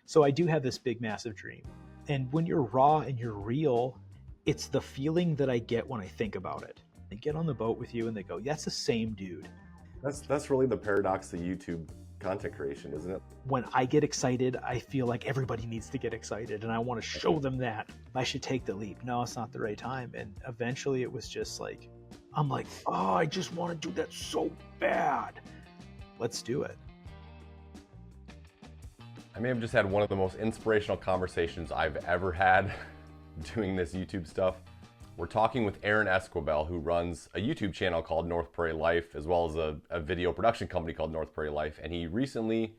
So I do have this big, massive dream. And when you're raw and you're real, it's the feeling that I get when I think about it. They get on the boat with you and they go, that's the same dude. That's really the paradox of YouTube content creation, isn't it? When I get excited, I feel like everybody needs to get excited and I want to show them that I should take the leap. No, it's not the right time. And eventually it was just like, I'm like, oh, I just want to do that so bad. Let's do it. I may have just had one of the most inspirational conversations I've ever had doing this YouTube stuff. We're talking with Aaron Esquibel, who runs a YouTube channel called North Prairie Life, as well as a video production company called North Prairie Life. And he recently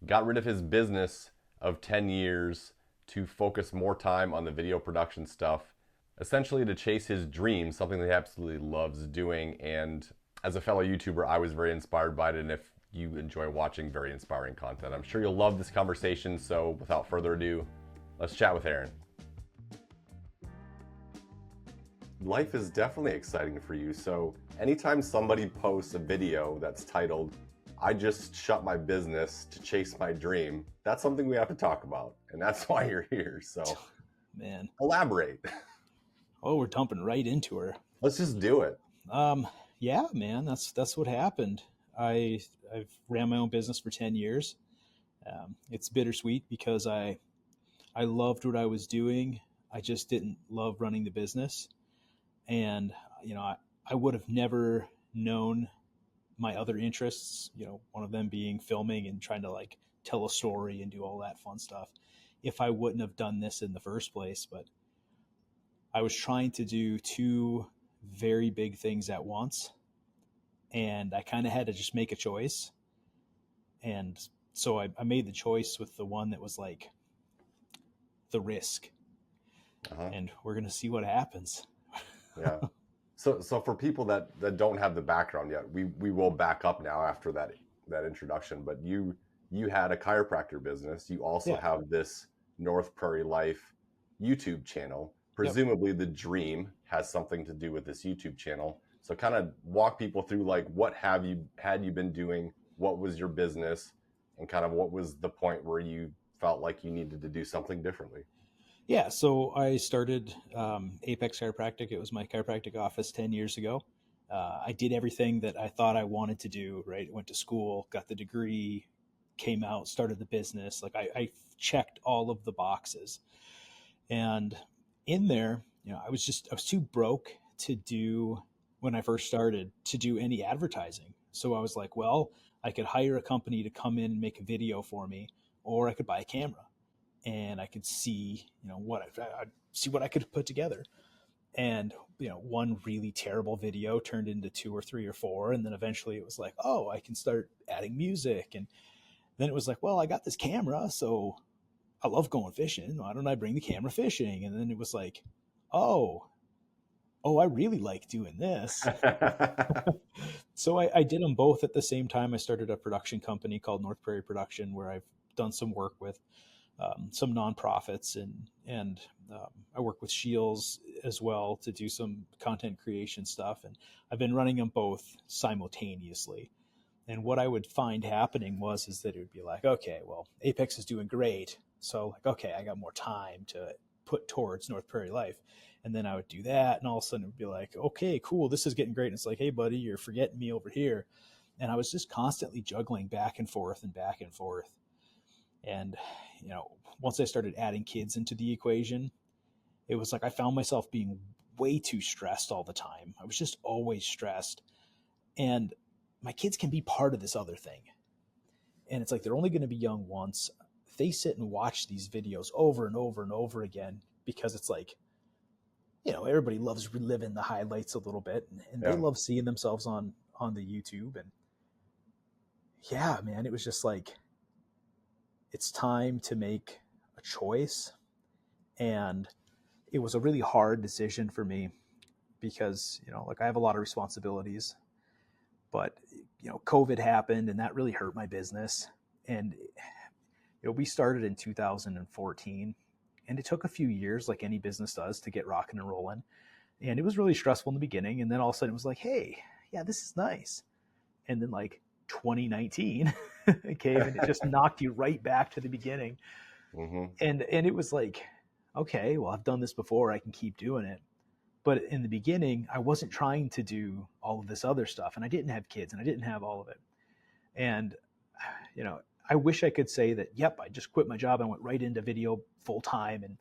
got rid of his business of 10 years to focus more time on the video production stuff, essentially to chase his dreams, something that he absolutely loves doing. And as a fellow YouTuber, I was very inspired by it. And if you enjoy watching very inspiring content, I'm sure you'll love this conversation. So without further ado, let's chat with Aaron. Life is definitely exciting for you. So anytime somebody posts a video that's titled, I just shut my business to chase my dream, that's something we have to talk about. And that's why you're here. So man, elaborate. Oh, we're dumping right into her. Let's just do it. Yeah, man, that's what happened. I've ran my own business for 10 years. It's bittersweet because I loved what I was doing. I just didn't love running the business. And, you know, I would have never known my other interests, you know, one of them being filming and trying to like tell a story and do all that fun stuff, if I wouldn't have done this in the first place. But I was trying to do two very big things at once. And I kind of had to just make a choice. And so I made the choice with the one that was like the risk. And we're going to see what happens. Yeah. So for people that don't have the background yet, we will back up now after that introduction. But you had a chiropractor business. You also have this North Prairie Life YouTube channel. Presumably the dream has something to do with this YouTube channel. So kind of walk people through like what had you been doing? What was your business? And kind of what was the point where you felt like you needed to do something differently? Yeah, so I started Apex Chiropractic. It was my chiropractic office 10 years ago. I did everything that I thought I wanted to do, right? Went to school, got the degree, came out, started the business. Like I checked all of the boxes. And in there, you know, I was too broke to do, when I first started, to do any advertising. So I was like, well, I could hire a company to come in and make a video for me, or I could buy a camera. And I could see, you know, I'd see what I could put together. And, you know, one really terrible video turned into 2 or 3 or 4. And then eventually it was like, oh, I can start adding music. And then it was like, well, I got this camera, so I love going fishing. Why don't I bring the camera fishing? And then it was like, oh, I really like doing this. So I did them both at the same time. I started a production company called North Prairie Production, where I've done some work with some nonprofits, and I work with Shields as well to do some content creation stuff. And I've been running them both simultaneously. And what I would find happening is that it would be like, okay, well, Apex is doing great. So like, okay, I got more time to put towards North Prairie Life. And then I would do that. And all of a sudden it would be like, okay, cool, this is getting great. And it's like, hey buddy, you're forgetting me over here. And I was just constantly juggling back and forth and back and forth. And, you know, once I started adding kids into the equation, it was like I found myself being way too stressed all the time. I was just always stressed. And my kids can be part of this other thing. And it's like they're only going to be young once. They sit and watch these videos over and over and over again because it's like, you know, everybody loves reliving the highlights a little bit. And they love seeing themselves on the YouTube. And yeah, man, it was just like, it's time to make a choice. And it was a really hard decision for me because, you know, like I have a lot of responsibilities, but, you know, COVID happened and that really hurt my business. And, you know, we started in 2014 and it took a few years, like any business does, to get rocking and rolling. And it was really stressful in the beginning. And then all of a sudden it was like, hey, yeah, this is nice. And then like 2019 came and it just knocked you right back to the beginning. Mm-hmm. And it was like, okay, well, I've done this before. I can keep doing it. But in the beginning, I wasn't trying to do all of this other stuff, and I didn't have kids, and I didn't have all of it. And, you know, I wish I could say that, yep, I just quit my job and went right into video full time.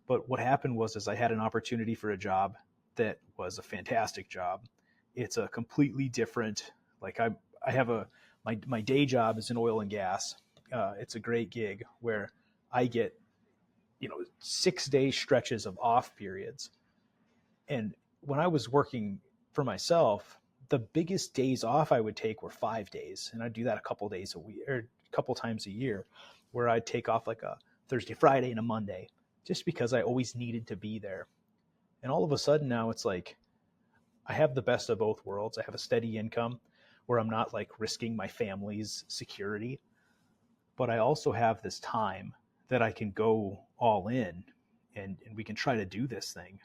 But what happened was, is I had an opportunity for a job that was a fantastic job. It's a completely different, like I have my day job is in oil and gas. It's a great gig where I get, 6 day stretches of off periods. And when I was working for myself, the biggest days off I would take were 5 days. And I'd do that a couple days a week or a couple times a year, where I'd take off like a Thursday, Friday, and a Monday, just because I always needed to be there. And all of a sudden now it's like I have the best of both worlds. I have a steady income where I'm not like risking my family's security, but I also have this time that I can go all in, and we can try to do this thing.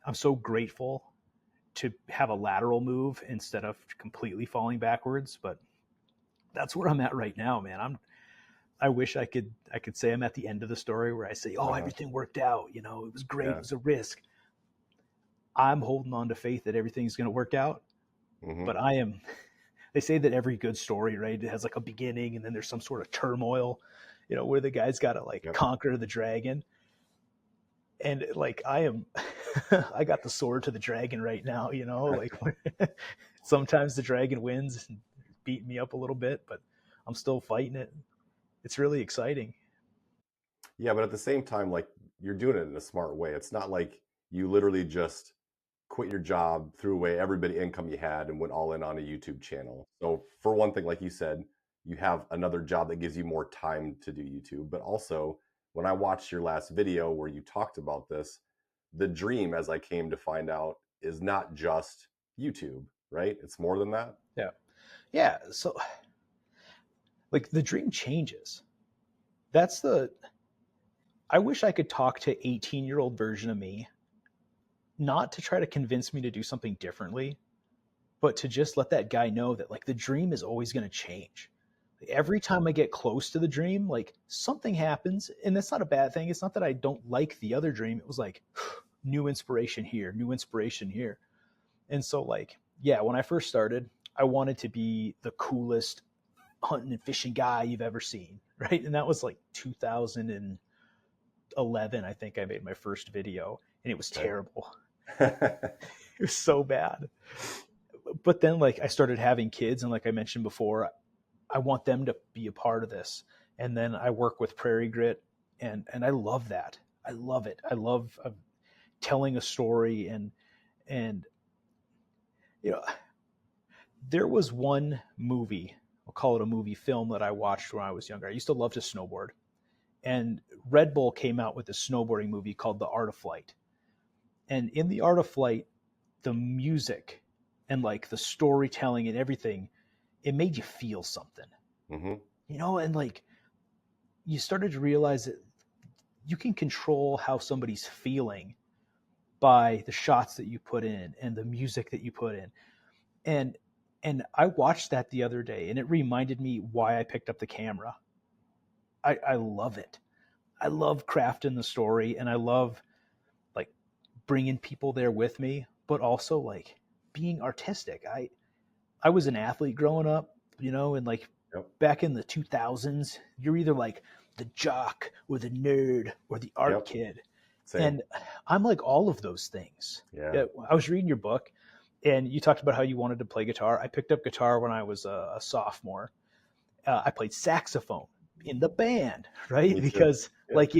I'm so grateful to have a lateral move instead of completely falling backwards, but that's where I'm at right now, man. I wish I could say I'm at the end of the story where I say, oh, everything worked out, it was great. Yeah. It was a risk. I'm holding on to faith that everything's going to work out, Mm-hmm. but they say that every good story, right, it has like a beginning and then there's some sort of turmoil, where the guy's got to like conquer the dragon. And like I got the sword to the dragon right now, like sometimes the dragon wins and beating me up a little bit, but I'm still fighting it. It's really exciting. Yeah, but at the same time, like, you're doing it in a smart way. It's not like you literally just quit your job, threw away every bit of income you had, and went all in on a YouTube channel. So for one thing, like you said, you have another job that gives you more time to do YouTube. But also, when I watched your last video where you talked about this, the dream, as I came to find out, is not just YouTube, right? It's more than that. Yeah. Yeah. So like the dream changes. I wish I could talk to 18-year-old version of me, not to try to convince me to do something differently, but to just let that guy know that like the dream is always going to change. Every time I get close to the dream, like something happens, and that's not a bad thing. It's not that I don't like the other dream. It was like new inspiration here, new inspiration here. And so like, yeah, when I first started, I wanted to be the coolest hunting and fishing guy you've ever seen, right? And that was like 2011, I think I made my first video, and it was terrible. It was so bad. But then like I started having kids, and like I mentioned before, I want them to be a part of this. And then I work with Prairie Grit, and I love that. I love it. I love telling a story, and there was one movie, I'll call it a movie film, that I watched when I was younger. I used to love to snowboard, and Red Bull came out with a snowboarding movie called The Art of Flight. And in The Art of Flight, the music and like the storytelling and everything, it made you feel something, Mm-hmm. and like you started to realize that you can control how somebody's feeling by the shots that you put in and the music that you put in. And I watched that the other day, and it reminded me why I picked up the camera. I love it. I love crafting the story, and I love like bringing people there with me, but also like being artistic. I was an athlete growing up, and like back in the 2000s, you're either like the jock or the nerd or the art kid. Same. And I'm like all of those things. Yeah. I was reading your book, and you talked about how you wanted to play guitar. I picked up guitar when I was a sophomore. I played saxophone in the band, right? Because like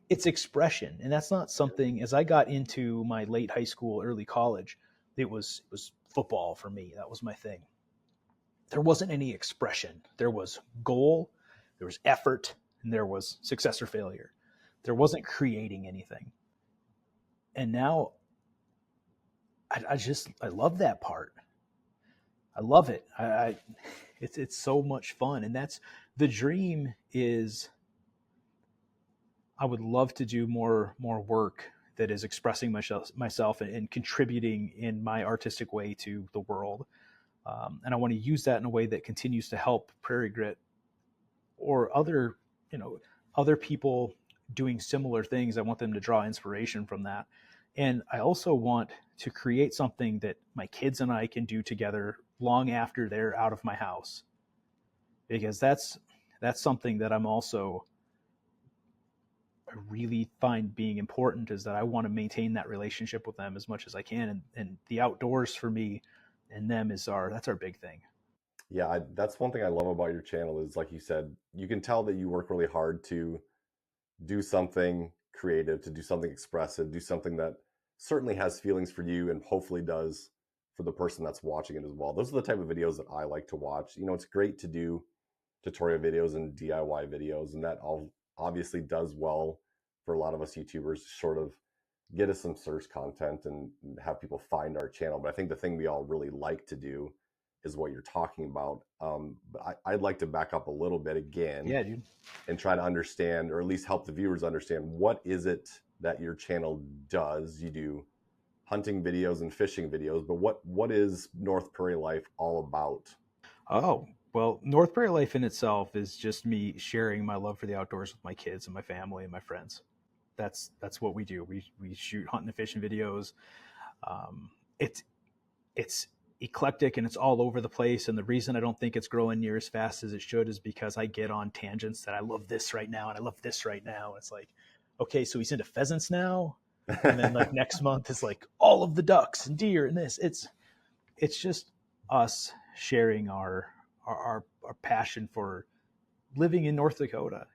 it's expression. And that's not something, as I got into my late high school, early college, it was football for me. That was my thing. There wasn't any expression. There was goal, there was effort, and there was success or failure. There wasn't creating anything. And now I love that part. I love it. It's so much fun. And that's the dream. Is I would love to do more work that is expressing myself and contributing in my artistic way to the world. And I want to use that in a way that continues to help Prairie Grit or other, other people doing similar things. I want them to draw inspiration from that. And I also want to create something that my kids and I can do together long after they're out of my house. Because that's something that I really find being important, is that I want to maintain that relationship with them as much as I can. And the outdoors for me and them that's our big thing. Yeah, that's one thing I love about your channel is, like you said, you can tell that you work really hard to do something creative, to do something expressive, do something that certainly has feelings for you and hopefully does for the person that's watching it as well. Those are the type of videos that I like to watch. It's great to do tutorial videos and DIY videos, and that all obviously does well for a lot of us YouTubers to sort of get us some search content and have people find our channel. But I think the thing we all really like to do is what you're talking about. But I'd like to back up a little bit again, Yeah, dude. and try to understand, or at least help the viewers understand, what is it that your channel does. You do hunting videos and fishing videos, but what is North Prairie Life all about? Oh, well, North Prairie Life in itself is just me sharing my love for the outdoors with my kids and my family and my friends. That's what we do. We shoot hunting and fishing videos. It's it's eclectic and it's all over the place. And the reason I don't think it's growing near as fast as it should is because I get on tangents that I love this right now and I love this right now. It's like, okay, so he's into pheasants now, and then like next month is like all of the ducks and deer and this. It's just us sharing our passion for living in North Dakota.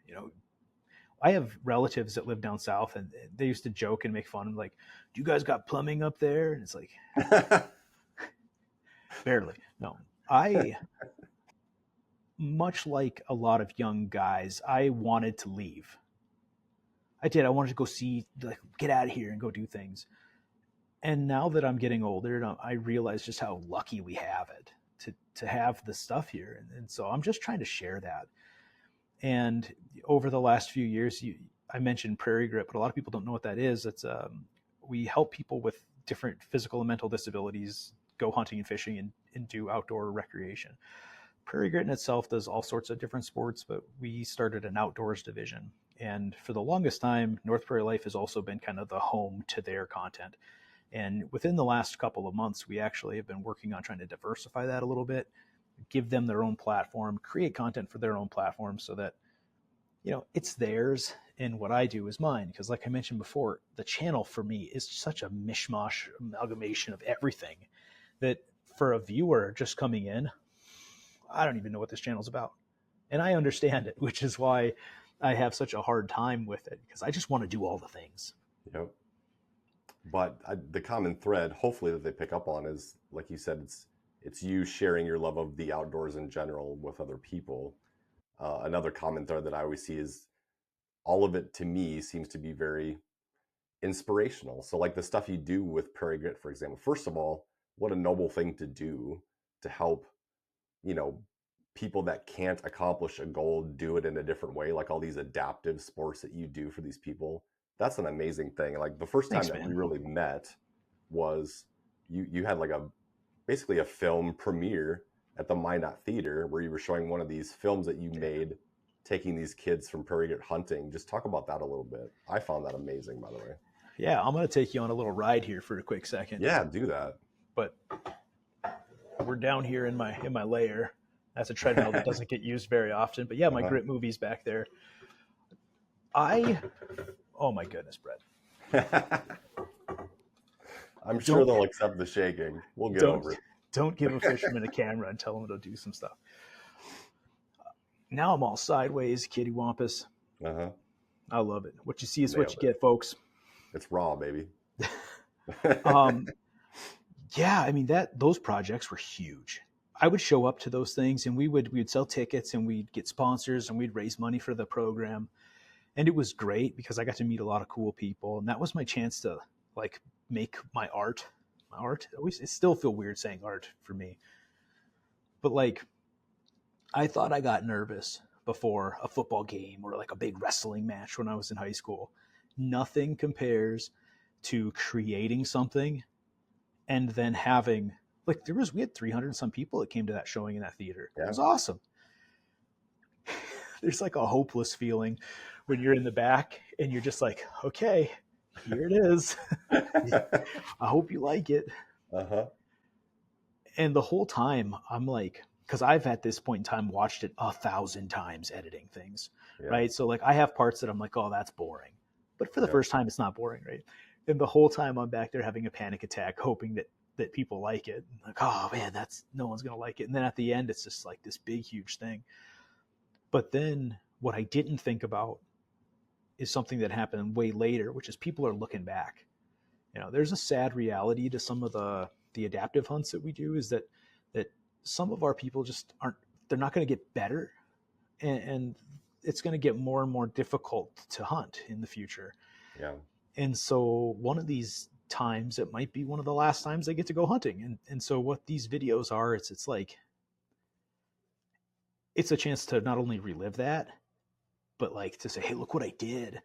I have relatives that live down south, and they used to joke and make fun of, like, do you guys got plumbing up there? And it's like, barely. No, much like a lot of young guys, I wanted to leave. I did. I wanted to go see, like, get out of here and go do things. And now that I'm getting older, I realize just how lucky we have it to have the stuff here. And so I'm just trying to share that. And over the last few years, I mentioned Prairie Grit, but a lot of people don't know what that is. We help people with different physical and mental disabilities go hunting and fishing and do outdoor recreation. Prairie Grit in itself does all sorts of different sports, but we started an outdoors division. And for the longest time, North Prairie Life has also been kind of the home to their content. And within the last couple of months, we actually have been working on trying to diversify that a little bit, give them their own platform, create content for their own platform so that, it's theirs and what I do is mine. Because like I mentioned before, the channel for me is such a mishmash amalgamation of everything that for a viewer just coming in, I don't even know what this channel's about. And I understand it, which is why I have such a hard time with it, because I just want to do all the things. Yep. But the common thread, hopefully, that they pick up on is, like you said, it's you sharing your love of the outdoors in general with other people. Another common thread that I always see is all of it, to me, seems to be very inspirational. So like the stuff you do with Prairie Grit, for example, first of all, what a noble thing to do to help, people that can't accomplish a goal do it in a different way, like all these adaptive sports that you do for these people. That's an amazing thing. Like the first time Thanks, that man. we really met was you had like basically a film premiere at the Minot Theater where you were showing one of these films that you made, taking these kids from prairie grit hunting. Just talk about that a little bit. I found that amazing, by the way. Yeah, I'm going to take you on a little ride here for a quick second. Yeah, do that. But we're down here in my lair. That's a treadmill that doesn't get used very often. But yeah, my Grit movie's back there. Oh my goodness, Brett. I'm sure they'll accept the shaking. We'll get over it. Don't give a fisherman a camera and tell him to do some stuff. Now I'm all sideways, kitty wampus. I love it. What you see is what you get, folks. It's raw, baby. Yeah, I mean those projects were huge. I would show up to those things and we would sell tickets and we'd get sponsors and we'd raise money for the program. And it was great because I got to meet a lot of cool people, and that was my chance to like make my art. It still feel weird saying art for me. But like I thought I got nervous before a football game or like a big wrestling match when I was in high school. Nothing compares to creating something and then having like we had 300 and some people that came to that showing in that theater. Yeah. It was awesome. there's like a hopeless feeling when you're in the back and you're just like, okay, here it is. I hope you like it. Uh-huh. And the whole time I'm like, because I've at this point in time watched it 1,000 times editing things, Yeah. right? So like I have parts that I'm like, oh, that's boring. But for the Yeah. first time, it's not boring, right? And the whole time I'm back there having a panic attack, hoping that people like it. Like, oh man, no one's gonna like it. And then at the end, it's just like this big, huge thing. But then what I didn't think about is something that happened way later, which is people are looking back. There's a sad reality to some of the adaptive hunts that we do, is that some of our people just they're not going to get better, and it's going to get more and more difficult to hunt in the future. Yeah. And so one of these times, it might be one of the last times they get to go hunting. And so what these videos are, it's like, it's a chance to not only relive that, but like to say, hey, look what I did,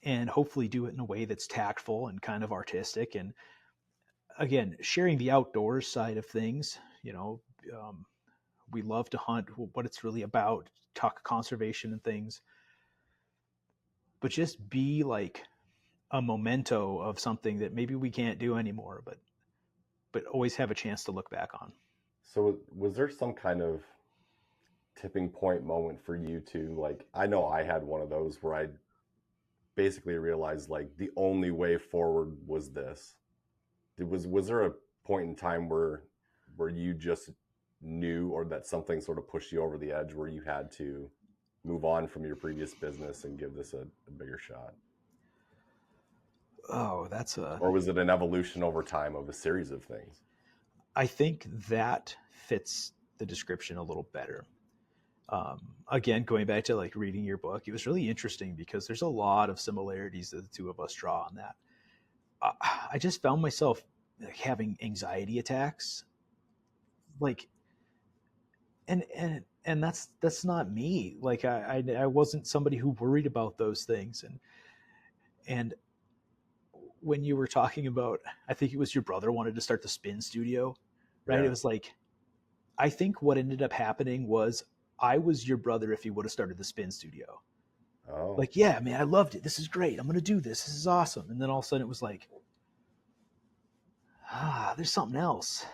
and hopefully do it in a way that's tactful and kind of artistic. And again, sharing the outdoors side of things, we love to hunt, what it's really about, talk conservation and things, but just be like a memento of something that maybe we can't do anymore, but always have a chance to look back on. So was there some kind of tipping point moment for you to, like, I know I had one of those where I basically realized like the only way forward was this. Was there a point in time where you just knew, or that something sort of pushed you over the edge where you had to move on from your previous business and give this a bigger shot? Oh, or was it an evolution over time of a series of things? I think that fits the description a little better. Again, going back to like reading your book, it was really interesting because there's a lot of similarities that the two of us draw on that. I just found myself like having anxiety attacks, like, and that's not me. Like I wasn't somebody who worried about those things. And when you were talking about, I think it was your brother wanted to start the spin studio, right? Yeah. It was like, I think what ended up happening was I was your brother if he would have started the spin studio. Oh. Like, yeah, man, I loved it. This is great. I'm going to do this. This is awesome. And then all of a sudden it was like, there's something else.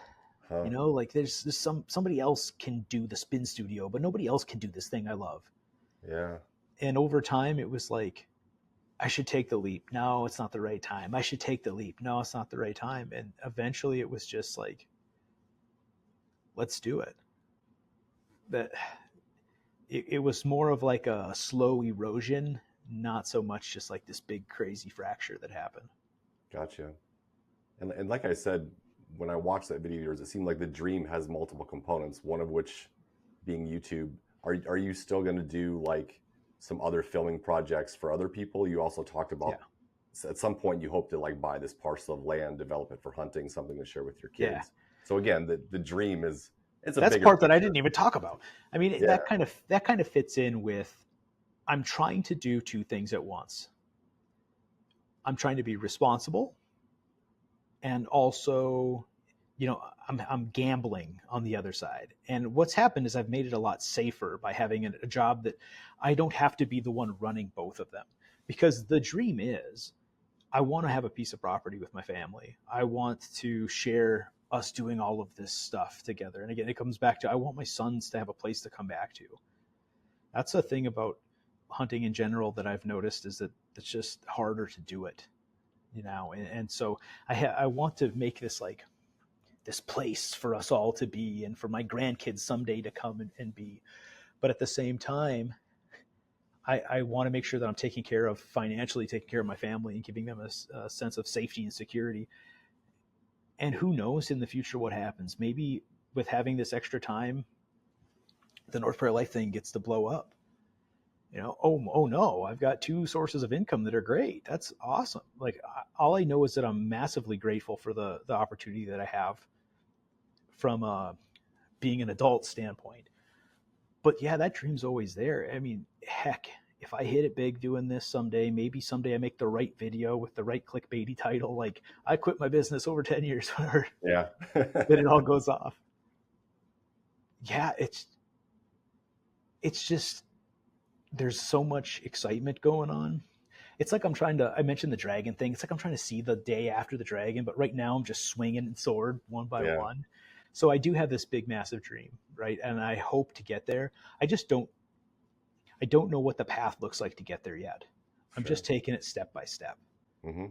Huh. Like there's somebody else can do the spin studio, but nobody else can do this thing I love. Yeah. And over time it was like, I should take the leap. No, it's not the right time. I should take the leap. No, it's not the right time. And eventually it was just like, let's do it. That it was more of like a slow erosion, not so much just like this big crazy fracture that happened. Gotcha. And like I said, when I watched that video of yours, it seemed like the dream has multiple components, one of which being YouTube. Are you still going to do like some other filming projects for other people? You also talked about at some point you hope to like buy this parcel of land, develop it for hunting, something to share with your kids. Yeah. So again, the dream is, it's a that's bigger part picture that I didn't even talk about. I mean, Yeah. that kind of fits in with, I'm trying to do two things at once. I'm trying to be responsible, and also, I'm gambling on the other side. And what's happened is I've made it a lot safer by having a job that I don't have to be the one running both of them. Because the dream is, I want to have a piece of property with my family. I want to share us doing all of this stuff together. And again, it comes back to, I want my sons to have a place to come back to. That's a thing about hunting in general that I've noticed, is that it's just harder to do it, and so I want to make this like this place for us all to be, and for my grandkids someday to come and be. But at the same time, I want to make sure that I'm taking care of my family and giving them a sense of safety and security. And who knows in the future what happens? Maybe with having this extra time, the North Prairie Life thing gets to blow up. Oh no, I've got two sources of income that are great. That's awesome. Like, all I know is that I'm massively grateful for the opportunity that I have from being an adult standpoint. But yeah, that dream's always there. I mean, heck, if I hit it big doing this someday, maybe someday I make the right video with the right clickbaity title, like I quit my business over 10 years, whatever. Yeah. Then it all goes off. Yeah, it's just, there's so much excitement going on. It's like I mentioned the dragon thing. It's like I'm trying to see the day after the dragon, but right now I'm just swinging and sword one by Yeah, one. So I do have this big, massive dream, right? And I hope to get there. I don't know what the path looks like to get there yet. I'm sure. just taking it step by step. Hmm.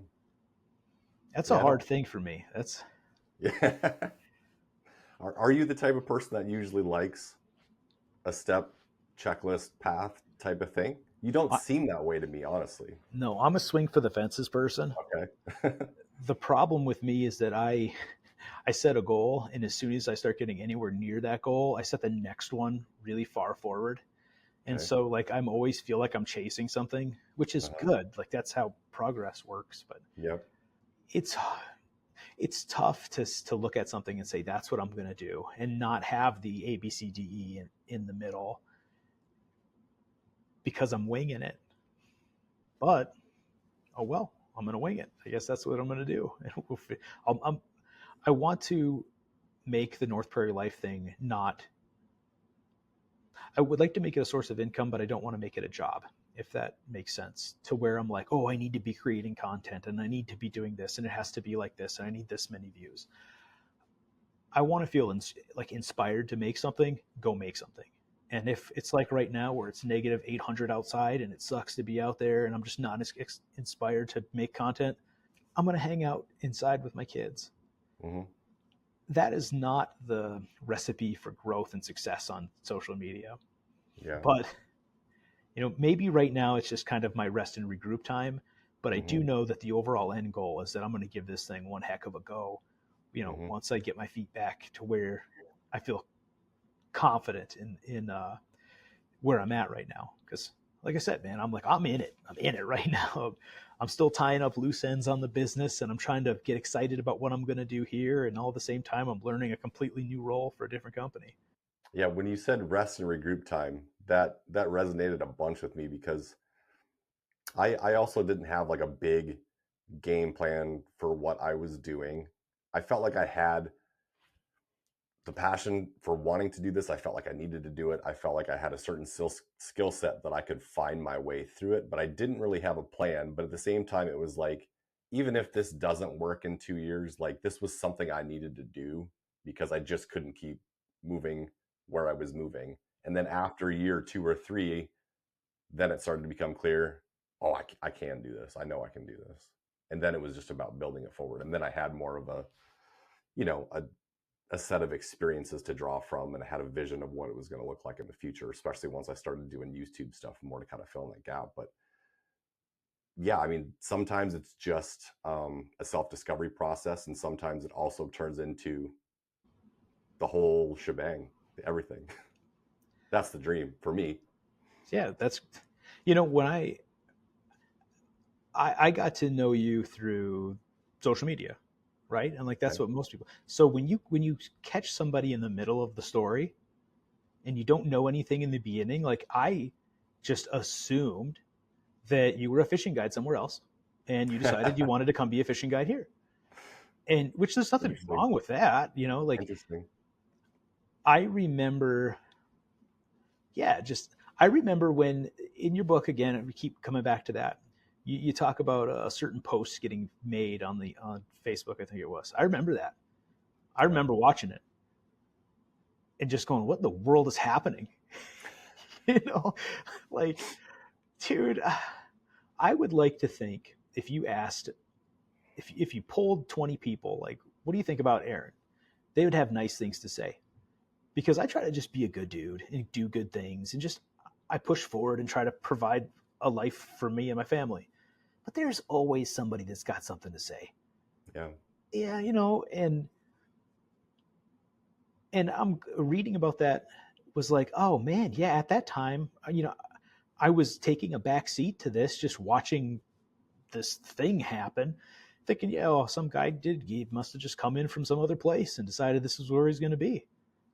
That's a Yeah, hard no. thing for me. That's Yeah. Are you the type of person that usually likes a step checklist path type of thing? You don't I, seem that way to me, honestly. no, I'm a swing for the fences person. Okay. The problem with me is that I set a goal, and as soon as I start getting anywhere near that goal, I set the next one really far forward. And Okay. so like I'm always feel like I'm chasing something, which is Uh-huh. good. Like that's how progress works, but Yep. it's it's tough to look at something and say that's what I'm going to do and not have the ABCDE in the middle because I'm winging it. But oh well, I'm going to wing it. I guess that's what I'm going to do. I want to make the North Prairie Life thing not. I would like to make it a source of income, but I don't want to make it a job, if that makes sense. To where I'm like, oh, I need to be creating content and I need to be doing this and it has to be like this and I need this many views. I want to feel like inspired to make something, go make something. And if it's like right now where it's negative 800 outside and it sucks to be out there and I'm just not as inspired to make content, I'm going to hang out inside with my kids. Hmm. That is not the recipe for growth and success on social media. Yeah. But, maybe right now it's just kind of my rest and regroup time. But I Hmm. do know that the overall end goal is that I'm going to give this thing one heck of a go, Hmm. once I get my feet back to where I feel confident in where I'm at right now. Because, like I said, man, I'm in it. I'm in it right now. I'm still tying up loose ends on the business, and I'm trying to get excited about what I'm going to do here. And all at the same time, I'm learning a completely new role for a different company. Yeah. When you said rest and regroup time, that resonated a bunch with me because I also didn't have like a big game plan for what I was doing. I felt like I had the passion for wanting to do this. I felt like I needed to do it. I felt like I had a certain skill set that I could find my way through it, but I didn't really have a plan. But at the same time, it was like, even if this doesn't work in 2 years, like this was something I needed to do because I just couldn't keep moving where I was moving. And then after year 2 or 3, then it started to become clear, oh, I can do this. I know I can do this. And then it was just about building it forward. And then I had more of a, you know, a set of experiences to draw from, and I had a vision of what it was going to look like in the future, especially once I started doing YouTube stuff more to kind of fill in that gap. But yeah, I mean, sometimes it's just a self-discovery process, and sometimes it also turns into the whole shebang, everything. That's the dream for me. Yeah, that's when I got to know you through social media, right? And like that's Okay. what most people. So when you catch somebody in the middle of the story and you don't know anything in the beginning, like I just assumed that you were a fishing guide somewhere else and you decided you wanted to come be a fishing guide here. And which there's nothing Interesting. wrong with that, like Interesting. I remember I remember when in your book again, and we keep coming back to that. You talk about a certain post getting made on Facebook, I think it was. I remember that. I Yeah. remember watching it and just going, "What in the world is happening?" you know, like, dude, I would like to think if you asked, if you polled 20 people, like, what do you think about Aaron? They would have nice things to say because I try to just be a good dude and do good things and just I push forward and try to provide a life for me and my family. But there's always somebody that's got something to say. Yeah. Yeah, and I'm reading about that was like, oh man, yeah, at that time, I was taking a back seat to this, just watching this thing happen, thinking, yeah, well, some guy he must have just come in from some other place and decided this is where he's going to be,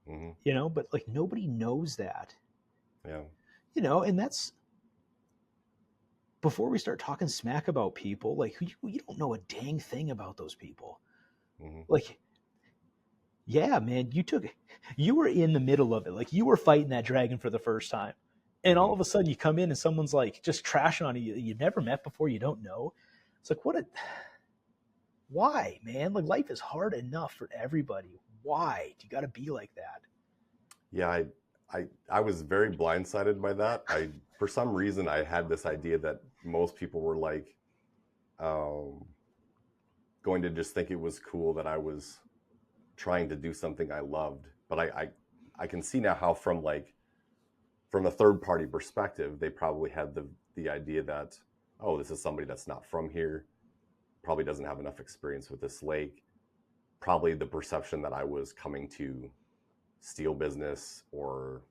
Hmm. but like nobody knows that, Yeah. and that's before we start talking smack about people, like you don't know a dang thing about those people. Hmm. Like, yeah, man, you were in the middle of it. Like you were fighting that dragon for the first time. And all Hmm. of a sudden you come in and someone's like just trashing on you, you never met before, you don't know. It's like, why, man? Like, life is hard enough for everybody. Why do you got to be like that? Yeah, I was very blindsided by that. For some reason, I had this idea that most people were like, um, going to just think it was cool that I was trying to do something I loved. But I can see now how from a third party perspective, they probably had the idea that, oh, this is somebody that's not from here, probably doesn't have enough experience with this lake. Probably the perception that I was coming to steal business or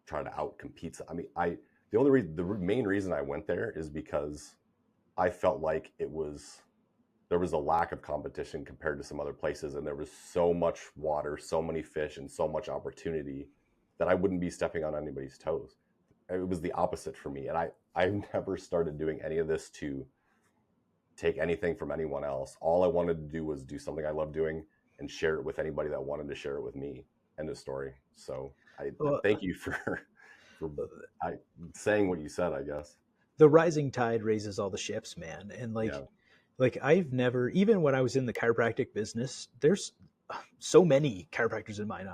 try to outcompete. I mean, the main reason I went there is because I felt like there was a lack of competition compared to some other places, and there was so much water, so many fish, and so much opportunity that I wouldn't be stepping on anybody's toes. It was the opposite for me, and I never started doing any of this to take anything from anyone else. All I wanted to do was do something I love doing and share it with anybody that wanted to share it with me. End of story. So I Well, thank you for for I, saying what you said, I guess. the rising tide raises all the ships, man. And Yeah. like I've never, even when I was in the chiropractic business, there's so many chiropractors in mine,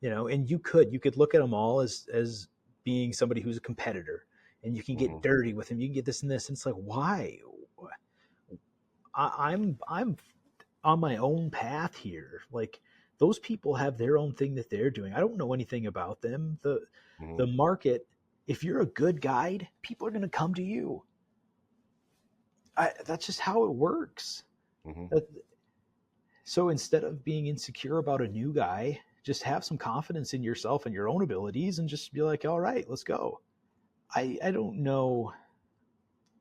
and you could look at them all as being somebody who's a competitor, and you can Hmm. get dirty with them. You can get this and this, and it's like, why? I'm on my own path here. Like, those people have their own thing that they're doing. I don't know anything about them. Hmm. The market, if you're a good guide, people are going to come to you. That's just how it works. Hmm. That, so instead of being insecure about a new guy, just have some confidence in yourself and your own abilities, and just be like, all right, let's go. I don't know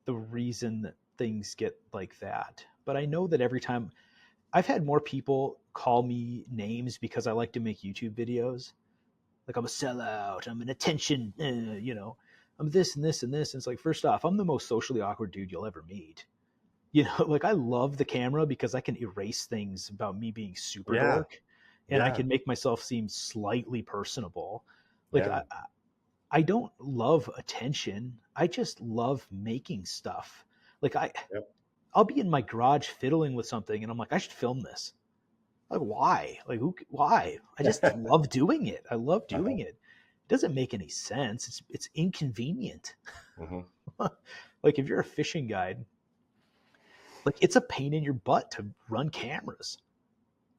the reason that things get like that, but I know that every time I've had more people call me names because I like to make YouTube videos. Like, I'm a sellout, I'm an attention, I'm this and this and this. And it's like, first off, I'm the most socially awkward dude you'll ever meet. Like, I love the camera because I can erase things about me being super Yeah. dork, and I Yeah. can make myself seem slightly personable. Like, Yeah. I don't love attention. I just love making stuff. Like, Yep. I'll be in my garage fiddling with something, and I'm like, I should film this. Like, why? Like, why? I just love doing it. I love Uh-huh. doing it. It doesn't make any sense. It's inconvenient. Hmm. Like, if you're a fishing guide, like, it's a pain in your butt to run cameras.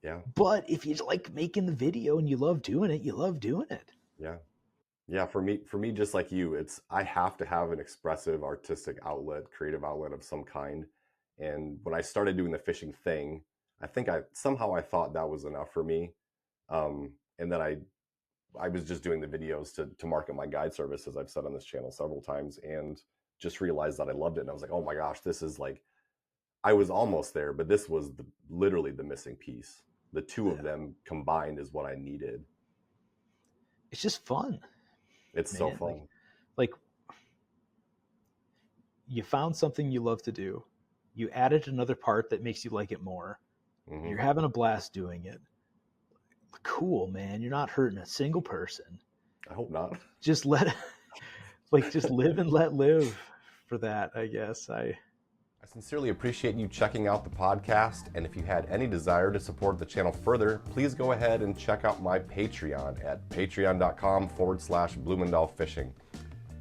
Yeah. But if you like making the video and you love doing it, you love doing it. Yeah. Yeah. For me, just like you, it's I have to have an expressive, artistic outlet, creative outlet of some kind. And when I started doing the fishing thing, I think I thought that was enough for me. And then I was just doing the videos to market my guide service, as I've said on this channel several times, and just realized that I loved it. And I was like, oh my gosh, this is like, I was almost there, but this was literally the missing piece. The two of Yeah. them combined is what I needed. It's just fun, It's so man. Like, fun. like you found something you love to do. You added another part that makes you like it more. Hmm. You're having a blast doing it. Cool, man. You're not hurting a single person. I hope not. Just let just live and let live for that, I guess. I sincerely appreciate you checking out the podcast. And if you had any desire to support the channel further, please go ahead and check out my Patreon at patreon.com/Bloemendaal Fishing.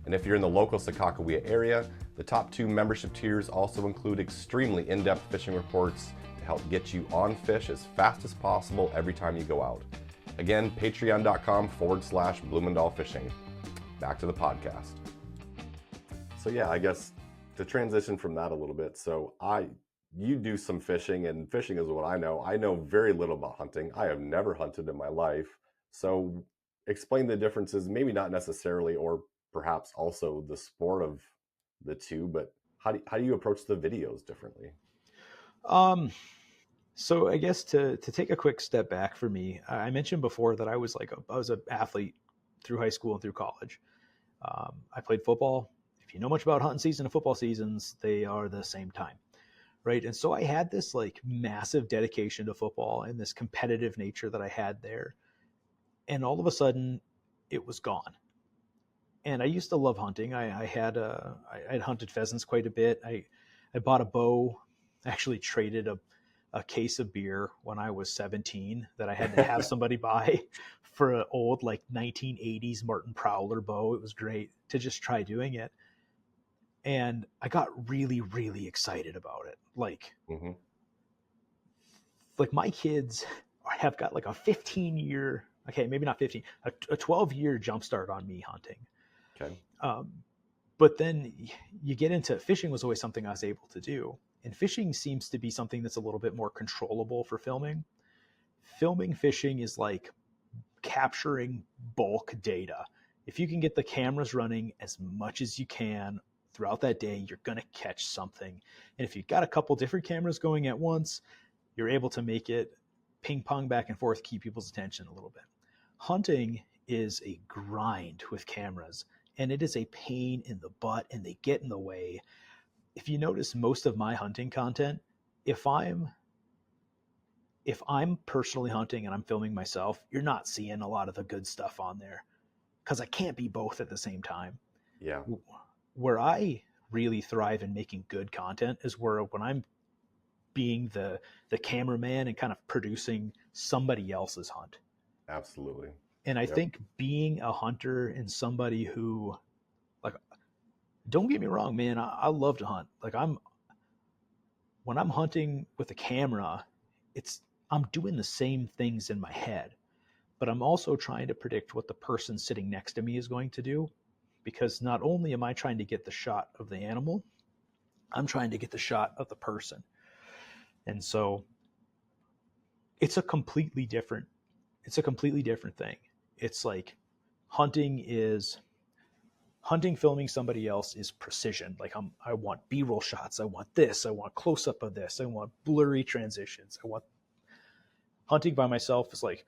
And if you're in the local Sakakawea area, the top 2 membership tiers also include extremely in-depth fishing reports to help get you on fish as fast as possible every time you go out. Again, patreon.com/Bloemendaal Fishing. Back to the podcast. So yeah, I guess to transition from that a little bit. So you do some fishing, and fishing is what I know. I know very little about hunting. I have never hunted in my life. So explain the differences, maybe not necessarily, or perhaps also the sport of the two, but how do you approach the videos differently? Um so I guess to take a quick step back for me, I mentioned before that I was an athlete through high school and through college. I played football. If you know much about hunting season and football seasons, they are the same time, right? And so I had this like massive dedication to football and this competitive nature that I had there. And all of a sudden, it was gone. And I used to love hunting. I had hunted pheasants quite a bit. I bought a bow. I actually traded a case of beer when I was 17 that I had to have somebody buy for an old like 1980s Martin Prowler bow. It was great to just try doing it. And I got really, really excited about it. Hmm. Like my kids have got like a 15-year, okay, maybe not 15, a 12-year jump start on me hunting. Okay. Um, but then you get into fishing was always something I was able to do. And fishing seems to be something that's a little bit more controllable for filming. Filming fishing is like capturing bulk data. If you can get the cameras running as much as you can throughout that day, you're going to catch something. And if you've got a couple different cameras going at once, you're able to make it ping pong back and forth, keep people's attention a little bit. Hunting is a grind with cameras, and it is a pain in the butt, and they get in the way. If you notice most of my hunting content, if I'm personally hunting and I'm filming myself, you're not seeing a lot of the good stuff on there because I can't be both at the same time. Yeah. Where I really thrive in making good content is where when I'm being the cameraman and kind of producing somebody else's hunt. Absolutely. And I Yep. think being a hunter and somebody who, like, don't get me wrong, man, I love to hunt. Like when I'm hunting with a camera, it's I'm doing the same things in my head, but I'm also trying to predict what the person sitting next to me is going to do, because not only am I trying to get the shot of the animal, I'm trying to get the shot of the person. And so it's a completely different thing. It's like hunting is hunting, filming somebody else is precision. Like I want B-roll shots. I want this. I want close up of this. I want blurry transitions. I want hunting by myself is like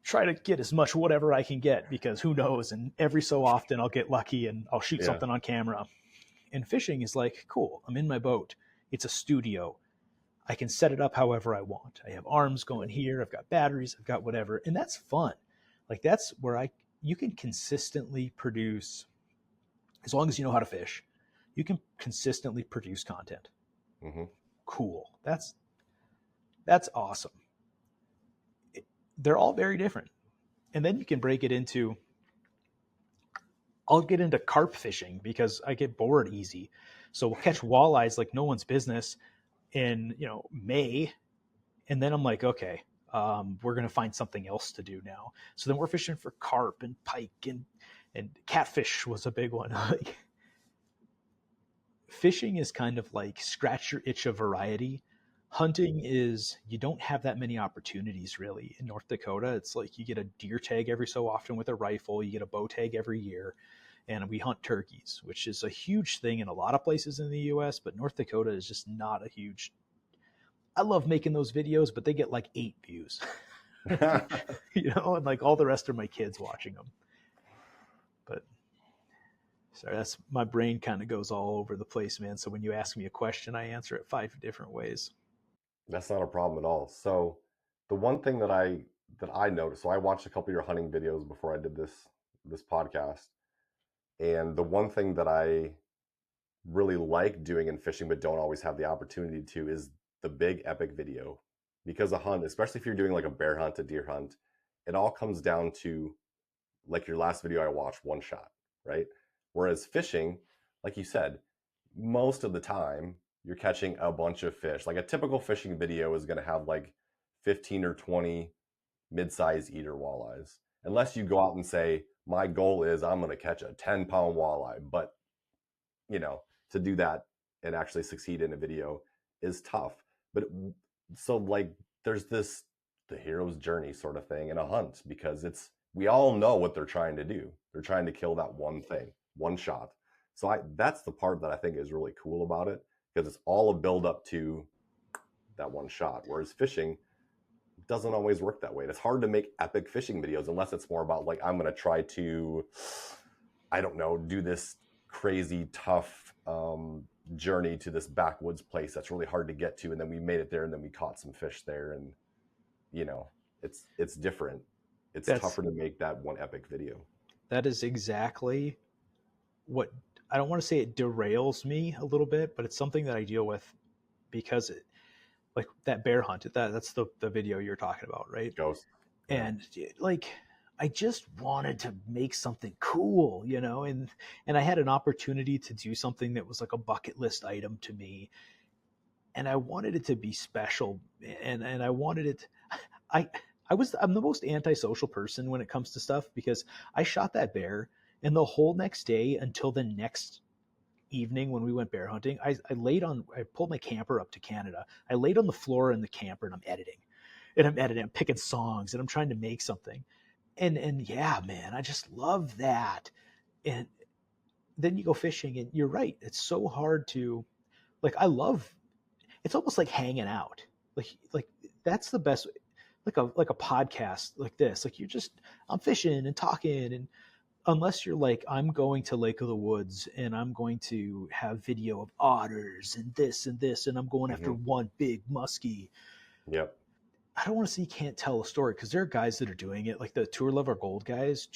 try to get as much whatever I can get because who knows? And every so often I'll get lucky and I'll shoot Yeah. something on camera. And fishing is like, cool, I'm in my boat. It's a studio. I can set it up however I want. I have arms going here. I've got batteries. I've got whatever. And that's fun. Like that's where you can consistently produce, as long as you know how to fish, you can consistently produce content. Hmm. Cool. That's awesome. They're all very different. And then you can break it into, I'll get into carp fishing because I get bored easy. So we'll catch walleyes like no one's business in, May. And then I'm like, okay, we're going to find something else to do now. So then we're fishing for carp and pike and catfish was a big one. Like, fishing is kind of like scratch your itch of variety. Hunting is you don't have that many opportunities really in North Dakota. It's like you get a deer tag every so often with a rifle, you get a bow tag every year, and we hunt turkeys, which is a huge thing in a lot of places in the US, but North Dakota is just not a huge. I love making those videos, but they get like 8 views. And like all the rest are my kids watching them. But sorry, that's my brain kind of goes all over the place, man. So when you ask me a question, I answer it 5 different ways. That's not a problem at all. So the one thing that I noticed, so I watched a couple of your hunting videos before I did this podcast, and the one thing that I really like doing in fishing but don't always have the opportunity to is the big epic video. Because a hunt, especially if you're doing like a bear hunt, a deer hunt, it all comes down to like your last video I watched, one shot, right? Whereas fishing, like you said, most of the time you're catching a bunch of fish. Like a typical fishing video is going to have like 15 or 20 mid-sized eater walleyes. Unless you go out and say, my goal is I'm going to catch a 10-pound walleye. But, to do that and actually succeed in a video is tough. But so like there's the hero's journey sort of thing in a hunt because we all know what they're trying to do. They're trying to kill that one thing, one shot. So that's the part that I think is really cool about it because it's all a build up to that one shot. Whereas fishing doesn't always work that way. And it's hard to make epic fishing videos unless it's more about like, I'm going to try to, I don't know, do this crazy tough journey to this backwoods place that's really hard to get to. And then we made it there and then we caught some fish there. And, it's different. It's That's tougher to make that one epic video. that is exactly what I don't want to say it derails me a little bit, but it's something that I deal with because like that bear hunt, that's the video you're talking about, right? Ghost. Yeah. And like I just wanted to make something cool, and I had an opportunity to do something that was like a bucket list item to me, and I wanted it to be special, and I wanted it. I I'm the most antisocial person when it comes to stuff because I shot that bear, and the whole next day until the next evening when we went bear hunting, I pulled my camper up to Canada. I laid on the floor in the camper and I'm picking songs and I'm trying to make something. And yeah, man, I just love that. And then you go fishing and you're right. It's so hard to like, it's almost like hanging out. Like that's the best, like a podcast like this. Like I'm fishing and talking, and unless you're like, I'm going to Lake of the Woods and I'm going to have video of otters and this, and I'm going after Hmm. one big muskie. Yep. I don't want to say you can't tell a story because there are guys that are doing it, like the tour level gold guys.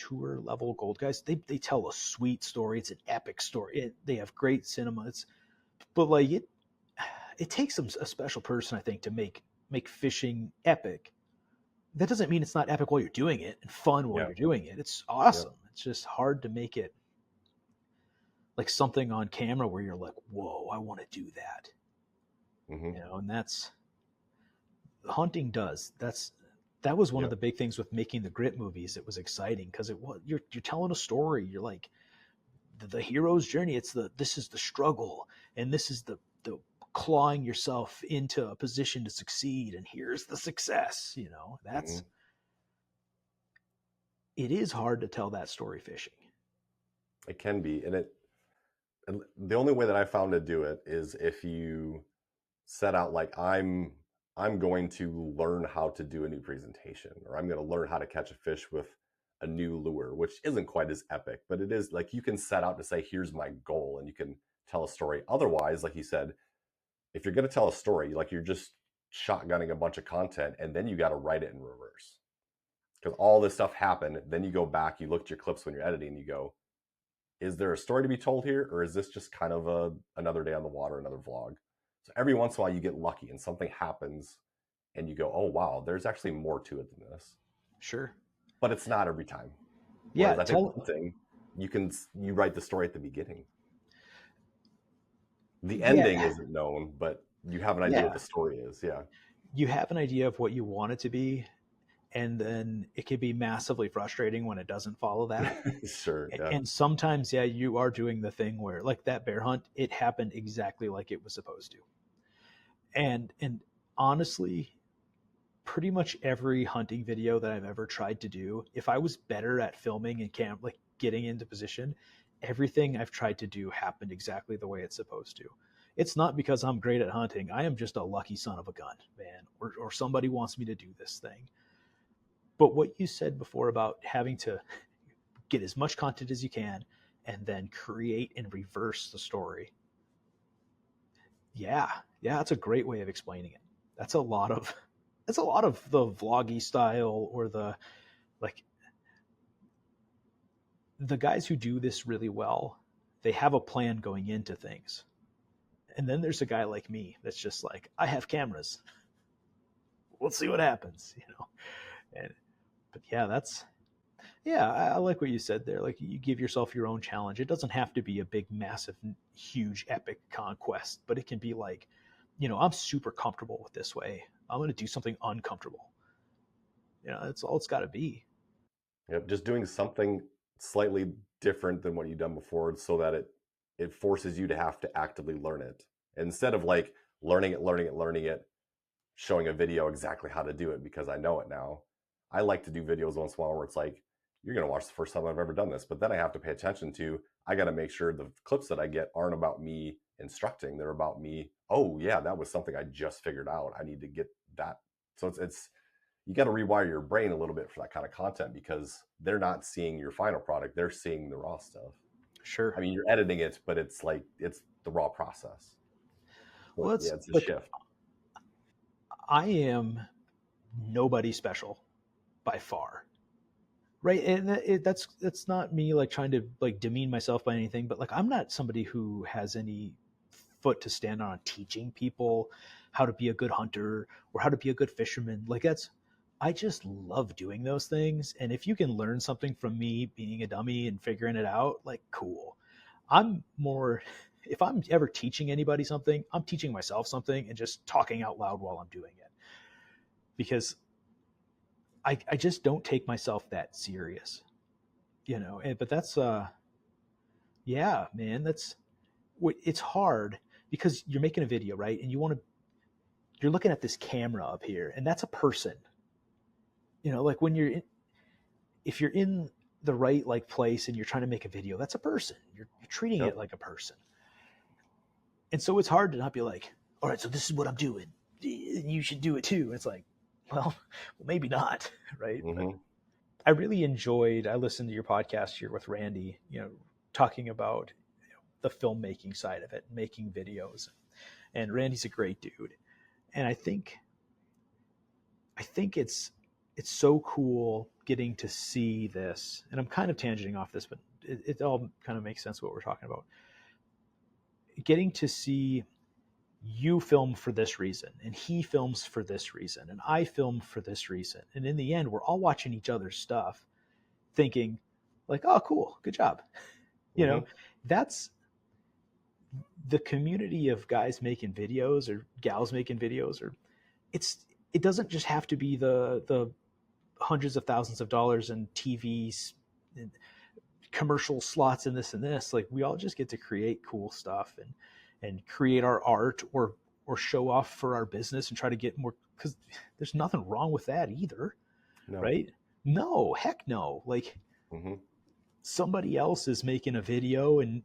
They tell a sweet story. It's an epic story. They have great cinema. But like it takes a special person, I think, to make fishing epic. That doesn't mean it's not epic while you're doing it and fun while Yep. you're doing it. It's Yep. awesome. It's just hard to make it like something on camera where you're like, whoa, I want to do that. Hmm. And that's hunting does. That was one of Yep. the big things with making the Grit movies. It was exciting because you're telling a story. You're like the hero's journey. This is the struggle, and this is the clawing yourself into a position to succeed, and here's the success. Hmm. It is hard to tell that story fishing. It can be, and the only way that I found to do it is if you set out like I'm going to learn how to do a new presentation, or I'm going to learn how to catch a fish with a new lure, which isn't quite as epic, but it is like you can set out to say, here's my goal, and you can tell a story. Otherwise, like you said, if you're going to tell a story, like you're just shotgunning a bunch of content, and then you got to write it in reverse because all this stuff happened. Then you go back, you look at your clips when you're editing, you go, is there a story to be told here, or is this just kind of another day on the water, another vlog? So every once in a while you get lucky and something happens and you go, oh wow, there's actually more to it than this. Sure. But it's not every time. Yeah. Whereas I think one thing, you write the story at the beginning. The ending Yeah. isn't known, but you have an idea what Yeah. the story is. Yeah. You have an idea of what you want it to be, and then it can be massively frustrating when it doesn't follow that. Sure. Yeah. And sometimes, yeah, you are doing the thing where, like that bear hunt, it happened exactly like it was supposed to. And honestly, pretty much every hunting video that I've ever tried to do, if I was better at filming and like getting into position, everything I've tried to do happened exactly the way it's supposed to. It's not because I'm great at hunting. I am just a lucky son of a gun, man, or somebody wants me to do this thing. But what you said before about having to get as much content as you can and then create and reverse the story. Yeah, yeah, that's a great way of explaining it. That's a lot of that's a lot of the vloggy style, or like the guys who do this really well, they have a plan going into things. And then there's a guy like me that's just like, I have cameras. Let's see what happens. And but yeah, I like what you said there. Like you give yourself your own challenge. It doesn't have to be a big, massive, huge, epic conquest, but it can be like, I'm super comfortable with this way. I'm going to do something uncomfortable. That's all it's got to be. Yep. Just doing something slightly different than what you've done before so that it forces you to have to actively learn it. Instead of like learning it, showing a video exactly how to do it because I know it now. I like to do videos once in a while where it's like, you're going to watch the first time I've ever done this, but then I have to pay attention to, I got to make sure the clips that I get aren't about me instructing. They're about me. Oh yeah, that was something I just figured out. I need to get that. So it's you got to rewire your brain a little bit for that kind of content because they're not seeing your final product. They're seeing the raw stuff. I Sure. mean, you're editing it, but it's like, it's the raw process. But Well, it's yeah, it's a like shift. I am nobody special by far. Right. And that's not me like trying to like demean myself by anything, but like I'm not somebody who has any foot to stand on teaching people how to be a good hunter or how to be a good fisherman. Like I just love doing those things. And if you can learn something from me being a dummy and figuring it out, like cool. I'm more, if I'm ever teaching anybody something, I'm teaching myself something and just talking out loud while I'm doing it. Because I just don't take myself that serious, but that's, yeah, man, it's hard because you're making a video, right? And you're looking at this camera up here and that's a person, like if you're in the right like place and you're trying to make a video, that's a person. You're treating Yep. it like a person. And so it's hard to not be like, all right, so this is what I'm doing. You should do it too. It's like, well, maybe not, right? But I really I listened to your podcast here with Randy, talking about the filmmaking side of it, making videos. And Randy's a great dude. And I think it's so cool getting to see this. And I'm kind of tangenting off this, but it all kind of makes sense what we're talking about. Getting to see you film for this reason and he films for this reason and I film for this reason. And in the end, we're all watching each other's stuff thinking like, oh, cool, good job. That's the community of guys making videos or gals making videos, or it doesn't just have to be the hundreds of thousands of dollars in TVs and commercial slots and this and this. Like we all just get to create cool stuff and create our art or show off for our business and try to get more, because there's nothing wrong with that either. No. Right? No, heck no. Like somebody else is making a video and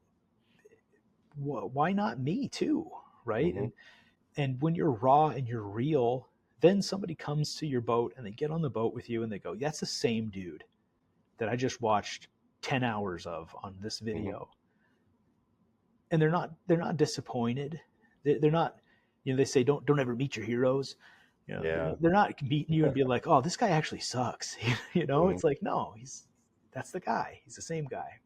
why not me too? Right? And when you're raw and you're real, then somebody comes to your boat and they get on the boat with you and they go, that's the same dude that I just watched 10 hours of on this video. And they're not disappointed. They're not, they say, don't ever meet your heroes. They're not meeting you and be like, oh, this guy actually sucks. It's like, no, that's the guy. He's the same guy.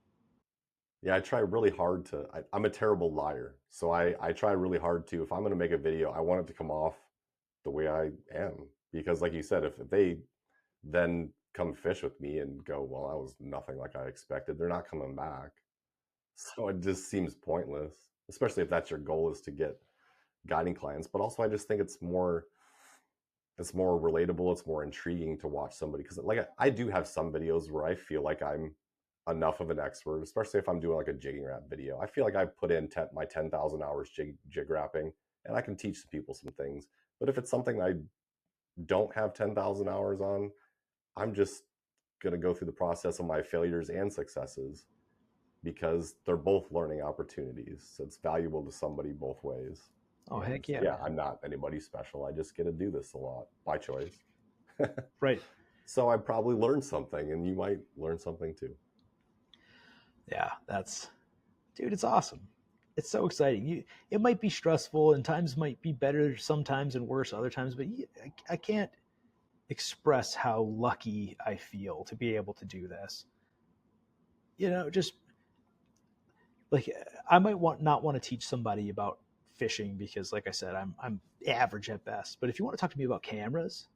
Yeah, I try really hard I'm a terrible liar. So I try really hard to, if I'm going to make a video, I want it to come off the way I am. Because like you said, if they then come fish with me and go, well, that was nothing like I expected, they're not coming back. So it just seems pointless, especially if that's your goal, is to get guiding clients. But also I just think it's more relatable. It's more intriguing to watch somebody, because like I do have some videos where I feel like I'm enough of an expert, especially if I'm doing like a jigging wrap video. I feel like I put in my 10,000 hours jig wrapping and I can teach people some things. But if it's something I don't have 10,000 hours on, I'm just going to go through the process of my failures and successes, because they're both learning opportunities. So it's valuable to somebody both ways. Oh, heck yeah. Yeah, I'm not anybody special. I just get to do this a lot by choice. Right. So I probably learned something, and you might learn something too. Yeah, dude, it's awesome. It's so exciting. It might be stressful, and times might be better sometimes and worse other times, but I can't express how lucky I feel to be able to do this. Just like I might not want to teach somebody about fishing because, like I said, I'm average at best. But if you want to talk to me about cameras,